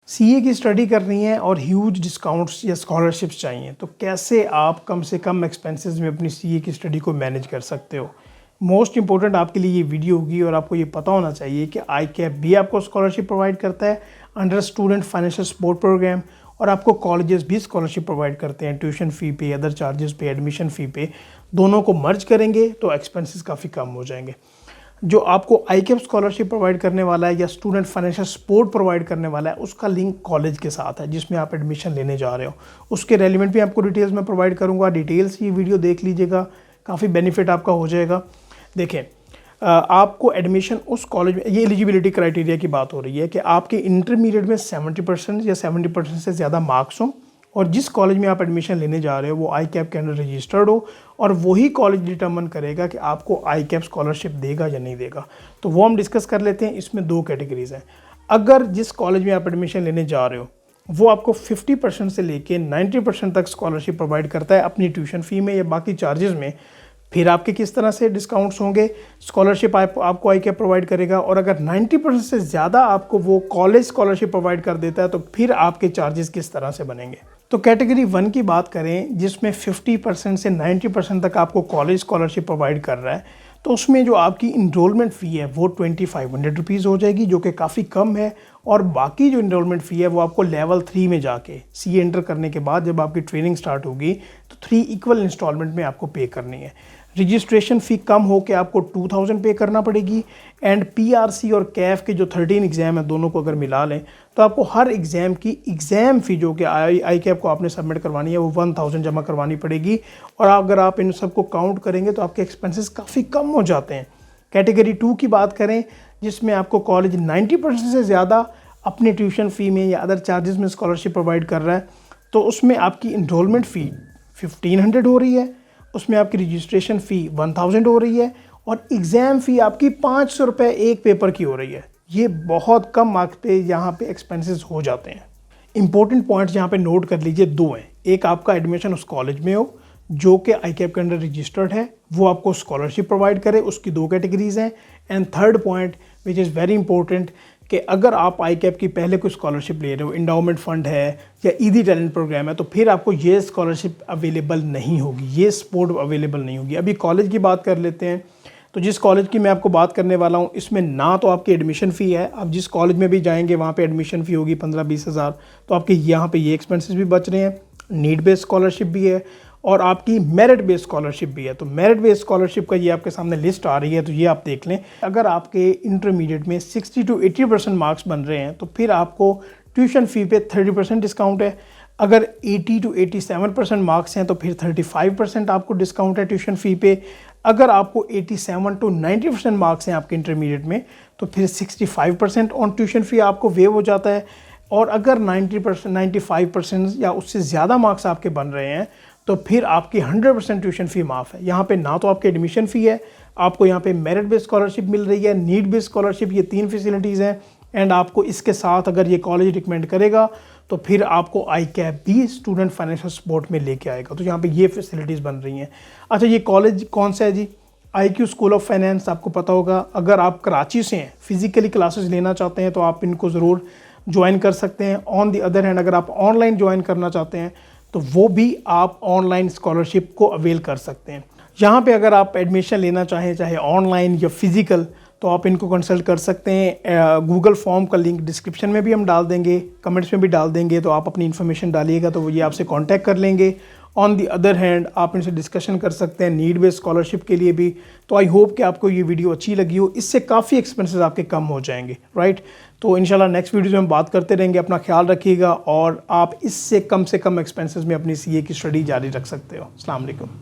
CA की study करनी है और ह्यूज डिस्काउंट्स या स्कॉलरशिप्स चाहिए, तो कैसे आप कम से कम एक्सपेंसेस में अपनी सीए की स्टडी को मैनेज कर सकते हो। मोस्ट इंपॉर्टेंट आपके लिए ये वीडियो होगी और आपको ये पता होना चाहिए कि आई कैप भी आपको स्कॉलरशिप प्रोवाइड करता है under student financial support program, और आपको कॉलेजेस भी स्कॉलरशिप प्रोवाइड करते हैं ट्यूशन फ़ी पे, अदर चार्जेस पे, एडमिशन फ़ी पे। दोनों को मर्ज करेंगे तो एक्सपेंसेस काफ़ी कम हो जाएंगे। जो आपको आई कैप स्कॉलरशिप प्रोवाइड करने वाला है या स्टूडेंट फाइनेंशियल सपोर्ट प्रोवाइड करने वाला है, उसका लिंक कॉलेज के साथ है जिसमें आप एडमिशन लेने जा रहे हो। उसके रेलिवेंट भी आपको डिटेल्स में प्रोवाइड करूँगा। डिटेल्स ये वीडियो देख लीजिएगा, काफ़ी बेनिफिट आपका हो जाएगा। देखें, आपको एडमिशन उस कॉलेज में, ये एलिजिबिलिटी क्राइटेरिया की बात हो रही है कि आपके इंटरमीडिएट में 70% या 70% से ज़्यादा मार्क्स हों और जिस कॉलेज में आप एडमिशन लेने जा रहे हो वो आई कैप के अंडर रजिस्टर्ड हो, और वही कॉलेज डिटर्मन करेगा कि आपको आई कैप स्कॉलरशिप देगा या नहीं देगा। तो वो हम डिस्कस कर लेते हैं। इसमें दो कैटेगरीज हैं। अगर जिस कॉलेज में आप एडमिशन लेने जा रहे हो वो आपको 50% से लेके 90% तक स्कॉलरशिप प्रोवाइड करता है अपनी ट्यूशन फ़ी में या बाकी चार्जेस में, फिर आपके किस तरह से डिस्काउंट्स होंगे, स्कॉलरशिप आपको आई कैप प्रोवाइड करेगा। और अगर 90% से ज़्यादा आपको वो कॉलेज स्कॉलरशिप प्रोवाइड कर देता है तो फिर आपके चार्जेस किस तरह से बनेंगे। तो कैटेगरी 1 की बात करें जिसमें 50% से 90% तक आपको कॉलेज स्कॉलरशिप प्रोवाइड कर रहा है, तो उसमें जो आपकी इनरोलमेंट फ़ी है वो 2500 रुपीज़ हो जाएगी, जो कि काफ़ी कम है। और बाकी जो इनरोलमेंट फ़ी है वो आपको लेवल 3 में जाके सी एंटर करने के बाद जब आपकी ट्रेनिंग स्टार्ट होगी तो 3 इक्वल इंस्टॉलमेंट में आपको पे करनी है। रजिस्ट्रेशन फ़ी कम हो के आपको 2000 पे करना पड़ेगी। एंड पीआरसी और कैफ के जो 13 एग्ज़ाम है दोनों को अगर मिला लें तो आपको हर एग्ज़ाम की एग्ज़ाम फ़ी जो कि आई कैप को आपने सबमिट करवानी है वो 1000 जमा करवानी पड़ेगी। और अगर आप इन सबको काउंट करेंगे तो आपके एक्सपेंसेस काफ़ी कम हो जाते हैं। कैटेगरी 2 की बात करें जिसमें आपको कॉलेज 90% से ज़्यादा अपनी ट्यूशन फ़ी में या अदर चार्जेस में स्कॉलरशिप प्रोवाइड कर रहा है, तो उसमें आपकी इनरोलमेंट फ़ी 1500 हो रही है, उसमें आपकी रजिस्ट्रेशन फ़ी 1000 हो रही है और एग्ज़ाम फ़ी आपकी 500 रुपये एक पेपर की हो रही है। ये बहुत कम मार्क्स पे यहाँ पे एक्सपेंसेस हो जाते हैं। इंपॉर्टेंट पॉइंट्स यहाँ पे नोट कर लीजिए, दो हैं। एक, आपका एडमिशन उस कॉलेज में हो जो कि आई कैप के अंडर रजिस्टर्ड है, वो आपको स्कॉलरशिप प्रोवाइड करे, उसकी दो कैटेगरीज़ हैं। And third point which is very important कि अगर आप आई कैप की पहले कोई स्कॉलरशिप ले रहे हो, इंडाउमेंट फ़ंड है या ईदी टैलेंट प्रोग्राम है, तो फिर आपको ये स्कॉलरशिप अवेलेबल नहीं होगी, ये सपोर्ट अवेलेबल नहीं होगी। अभी कॉलेज की बात कर लेते हैं। तो जिस कॉलेज की मैं आपको बात करने वाला हूँ इसमें ना तो आपकी एडमिशन फ़ी है, आप जिस कॉलेज में भी जाएंगे वहाँ पे एडमिशन फ़ी होगी 15-20 हज़ार, तो आपके यहाँ पे ये एक्सपेंसेस भी बच रहे हैं। नीड बेस्ड स्कॉलरशिप भी है और आपकी मेरिट बेस्ड स्कॉलरशिप भी है। तो मेरिट बेस्ड स्कॉलरशिप का ये आपके सामने लिस्ट आ रही है, तो ये आप देख लें। अगर आपके इंटरमीडिएट में 60 to 80% मार्क्स बन रहे हैं तो फिर आपको ट्यूशन फ़ी पे 30% डिस्काउंट है। अगर 80 to 87% मार्क्स हैं तो फिर 35% आपको डिस्काउंट है ट्यूशन फ़ी पे। अगर आपको 87 to 90% मार्क्स हैं आपके इंटरमीडिएट में तो फिर 65% ऑन ट्यूशन फ़ी आपको वेव हो जाता है। और अगर 90% 95% या उससे ज़्यादा मार्क्स आपके बन रहे हैं तो फिर आपकी 100% ट्यूशन फ़ी माफ़ है। यहाँ पे ना तो आपकी एडमिशन फ़ी है, आपको यहाँ पे मेरिट बेस्ड स्कॉलरशिप मिल रही है, नीड बेस्ड स्कॉलरशिप, ये 3 फैसिलिटीज़ हैं। एंड आपको इसके साथ अगर ये कॉलेज रिकमेंड करेगा तो फिर आपको आई कैप भी स्टूडेंट फाइनेंशियल सपोर्ट में लेके आएगा। तो यहाँ पे ये फैसिलिटीज़ बन रही हैं। अच्छा, ये कॉलेज कौन सा है जी? IQ स्कूल ऑफ फाइनेंस, आपको पता होगा। अगर आप कराची से हैं, फिज़िकली क्लासेस लेना चाहते हैं तो आप इनको ज़रूर ज्वाइन कर सकते हैं। ऑन दी अदर हैंड अगर आप ऑनलाइन ज्वाइन करना चाहते हैं तो वो भी आप ऑनलाइन स्कॉलरशिप को अवेल कर सकते हैं। यहाँ पे अगर आप एडमिशन लेना चाहें, चाहे ऑनलाइन या फिज़िकल, तो आप इनको कंसल्ट कर सकते हैं। गूगल फॉर्म का लिंक डिस्क्रिप्शन में भी हम डाल देंगे, कमेंट्स में भी डाल देंगे, तो आप अपनी इन्फॉर्मेशन डालिएगा तो वो ये आपसे कांटेक्ट कर लेंगे। ऑन दी अदर हैंड आप इनसे डिस्कशन कर सकते हैं नीड बेस्ड स्कॉलरशिप के लिए भी। तो आई होप कि आपको ये वीडियो अच्छी लगी हो, इससे काफ़ी एक्सपेंसेस आपके कम हो जाएंगे, राइट। तो इंशाल्लाह नेक्स्ट वीडियो में हम बात करते रहेंगे। अपना ख्याल रखिएगा और आप इससे कम एक्सपेंसेस में अपनी सीए की स्टडी जारी रख सकते हो। अस्सलाम वालेकुम।